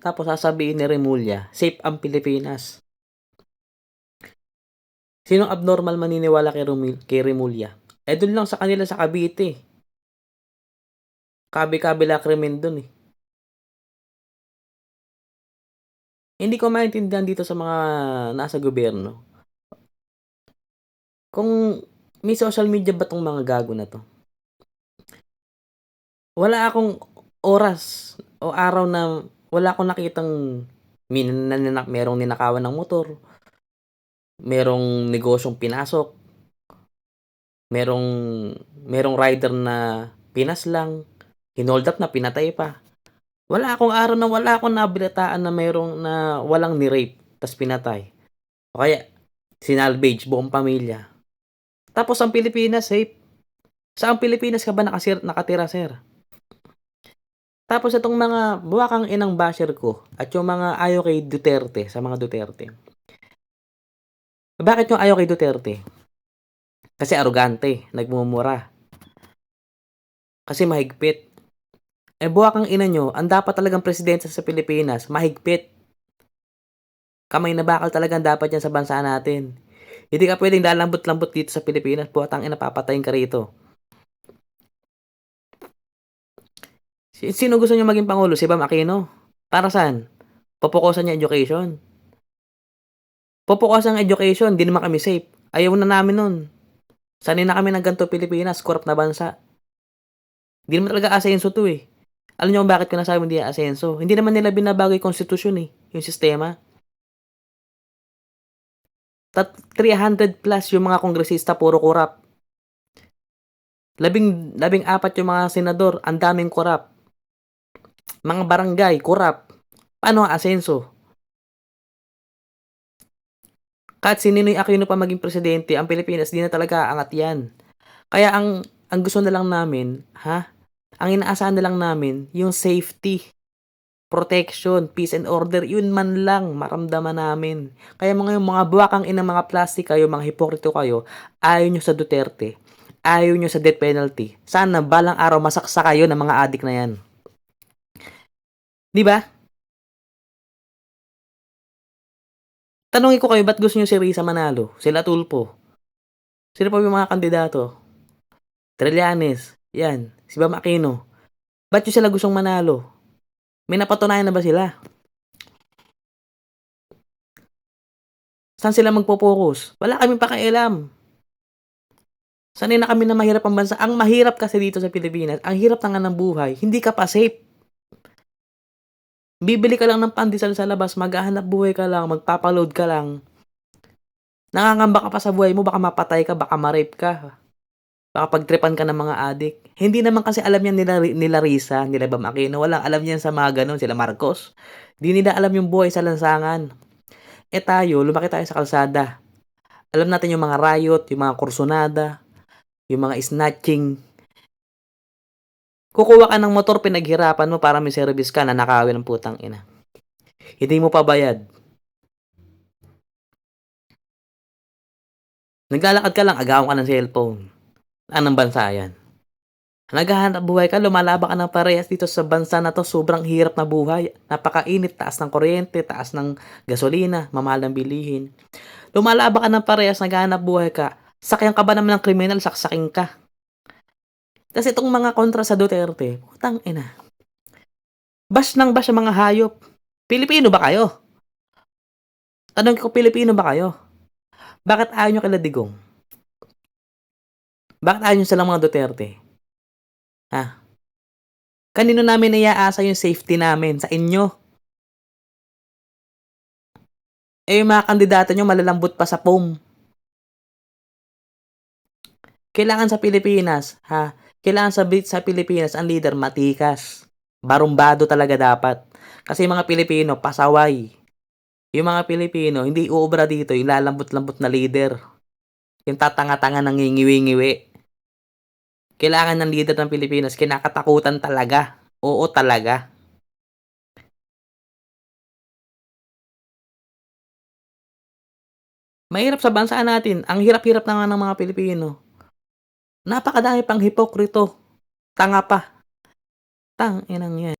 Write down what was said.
tapos sasabihin ni Remulla, safe ang Pilipinas. Sinong abnormal maniniwala kay Remulla? Eh, dun lang sa kanila sa Cavite. Kabi-kabila krimen dun eh. Hindi ko maintindihan dito sa mga nasa gobyerno. Kung may social media ba 'tong mga gago na 'to? Wala akong oras o araw na wala akong nakitang merong ninakawan ng motor, merong negosyong pinasok, merong merong rider na pinaslang, hinold up na pinatay pa. Wala akong araw na wala akong nabalitaan na merong na walang ni-rape ta's pinatay o kaya sinalvage buong pamilya. Tapos ang Pilipinas safe. Saang Pilipinas ka ba nakatira, sir? Tapos itong mga buwakang inang basher ko at yung mga ayaw kay Duterte, sa mga Duterte. Bakit yung ayaw kay Duterte? Kasi arogante, nagmumura. Kasi mahigpit. Eh buwakang ina nyo, ang dapat talagang presidente sa Pilipinas, mahigpit. Kamay na bakal talagang dapat yan sa bansa natin. Hindi ka pwedeng lalambot-lambot dito sa Pilipinas, buwatang ina, papatayin ka rito. Sino gusto nyo maging Pangulo? Si Bam Aquino? Para saan? Pupukusan niya education. Pupukusan ang education, di naman kami safe. Ayaw na namin nun. Sanay na kami ng ganito Pilipinas, corrupt na bansa. Di naman talaga asenso to eh. Alam niyo kung bakit ko nasabi hindi asenso? Hindi naman nila binabago yung konstitusyon eh, yung sistema. 300 plus yung mga kongresista puro corrupt. 14 yung mga senador, ang daming corrupt. Mga barangay, corrupt. Paano ang asenso? Kahit si Ninoy Aquino pa maging presidente, ang Pilipinas di na talaga aangat yan. Kaya ang gusto na lang namin, ang inaasahan na lang namin, yung safety, protection, peace and order, yun man lang maramdaman namin. Kaya yung mga buwakang inang mga plastic kayo, mga hipokrito kayo, ayaw nyo sa Duterte, ayaw nyo sa death penalty. Sana balang araw masaksa kayo ng mga adik na yan. Di ba? Tanungin ko kayo, ba't gusto nyo si Risa manalo? Sila Tulfo? Sino pa yung mga kandidato? Trillanes, yan, si Bam Aquino. Ba't nyo sila gustong manalo? May napatunayan na ba sila? Saan sila magpo-focus? Wala kaming pakialam. Sanay na kami na mahirap ang bansa. Ang mahirap kasi dito sa Pilipinas, ang hirap na nga ng buhay, hindi ka pa safe. Bibili ka lang ng pandesal sa labas, maghahanap buhay ka lang, magpapaload ka lang. Nangangamba ka pa sa buhay mo, baka mapatay ka, baka ma-rape ka. Baka pagtripan ka ng mga adik. Hindi naman kasi alam yan nila Risa, nila Bam Aquino. Walang alam yan sa mga ganun, sila Marcos. Di nila alam yung buhay sa lansangan. Eh tayo, lumaki tayo sa kalsada. Alam natin yung mga riot, yung mga kursunada, yung mga snatching. Kukuha ka ng motor, pinaghirapan mo para may service ka, nanakawin ng putang ina. Hindi mo pa bayad. Naglalakad ka lang, agawan ka ng cellphone. Anong bansa yan? Naghahanap buhay ka, lumalaba ka ng parehas dito sa bansa na to, sobrang hirap na buhay. Napakainit, taas ng kuryente, taas ng gasolina, mamahal ng bilihin. Lumalaba ka ng parehas, naghahanap buhay ka. Sakyan ka ba naman ng kriminal, saksaking ka. Kasi itong mga kontra sa Duterte, putang ina. Bash ng bash ang mga hayop. Pilipino ba kayo? Tanong ko, Pilipino ba kayo? Bakit ayaw nyo kila Digong? Bakit ayaw nyo silang mga Duterte? Kanino namin iaasa yung safety namin? Sa inyo. Eh, yung mga kandidato nyo malalambot pa sa POM. Kailangan sa Pilipinas, kailangan sa Pilipinas ang leader matikas. Barumbado talaga dapat. Kasi yung mga Pilipino, pasaway. Yung mga Pilipino, hindi uubra dito yung lalambot-lambot na leader. Yung tatanga-tanga nang ngingiwi-ngiwi. Kailangan ng leader ng Pilipinas, kinakatakutan talaga. Oo talaga. Mahirap sa bansa natin. Ang hirap-hirap na nga ng mga Pilipino. Napakadami pang hipokrito. Tanga pa. Tang inang yan.